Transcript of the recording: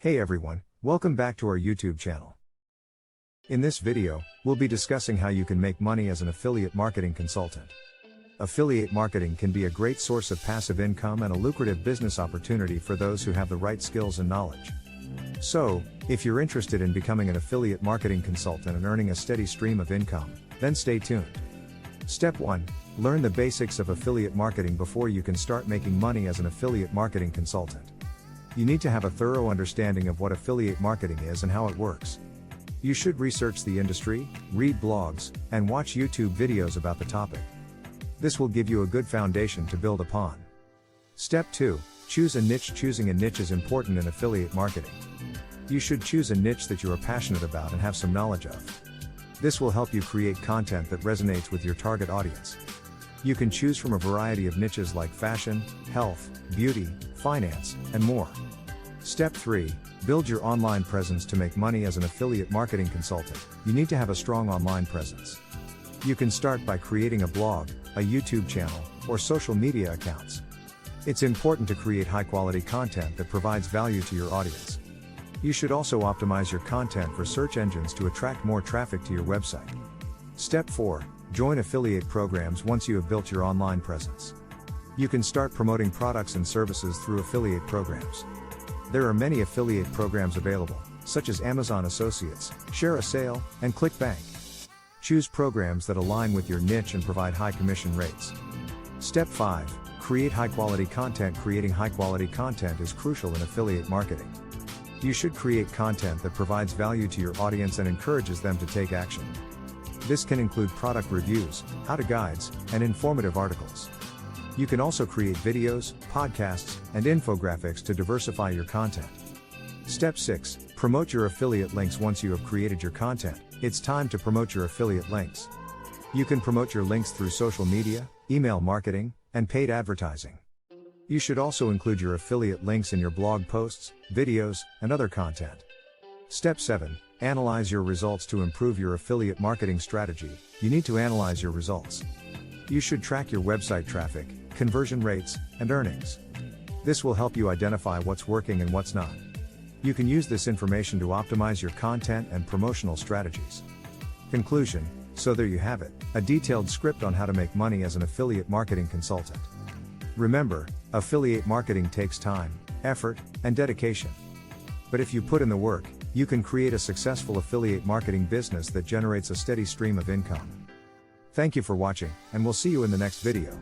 Hey everyone, welcome back to our YouTube channel. In this video, we'll be discussing how you can make money as an affiliate marketing consultant. Affiliate marketing can be a great source of passive income and a lucrative business opportunity for those who have the right skills and knowledge. So, if you're interested in becoming an affiliate marketing consultant and earning a steady stream of income, then stay tuned. Step 1. Learn the basics of affiliate marketing before you can start making money as an affiliate marketing consultant. You need to have a thorough understanding of what affiliate marketing is and how it works. You should research the industry, read blogs, and watch YouTube videos about the topic. This will give you a good foundation to build upon. Step 2. Choose a niche. Choosing a niche is important in affiliate marketing. You should choose a niche that you are passionate about and have some knowledge of. This will help you create content that resonates with your target audience. You can choose from a variety of niches like fashion, health, beauty, finance, and more. Step 3. Build your online presence. To make money as an affiliate marketing consultant, you need to have a strong online presence. You can start by creating a blog, a YouTube channel, or social media accounts. It's important to create high-quality content that provides value to your audience. You should also optimize your content for search engines to attract more traffic to your website. Step 4. Join affiliate programs. Once you have built your online presence, you can start promoting products and services through affiliate programs. There are many affiliate programs available, such as Amazon Associates, Share a Sale, and ClickBank. Choose programs that align with your niche and provide high commission rates. Step 5. Create high-quality content. Creating high-quality content is crucial in affiliate marketing. You should create content that provides value to your audience and encourages them to take action. This can include product reviews, how-to guides, and informative articles. You can also create videos, podcasts, and infographics to diversify your content. Step 6. Promote your affiliate links. Once you have created your content, it's time to promote your affiliate links. You can promote your links through social media, email marketing, and paid advertising. You should also include your affiliate links in your blog posts, videos, and other content. Step 7. Analyze your results. To improve your affiliate marketing strategy, you need to analyze your results. You should track your website traffic, conversion rates, and earnings. This will help you identify what's working and what's not. You can use this information to optimize your content and promotional strategies. Conclusion. So there you have it, a detailed script on how to make money as an affiliate marketing consultant. Remember, affiliate marketing takes time, effort, and dedication. But if you put in the work, you can create a successful affiliate marketing business that generates a steady stream of income. Thank you for watching, and we'll see you in the next video.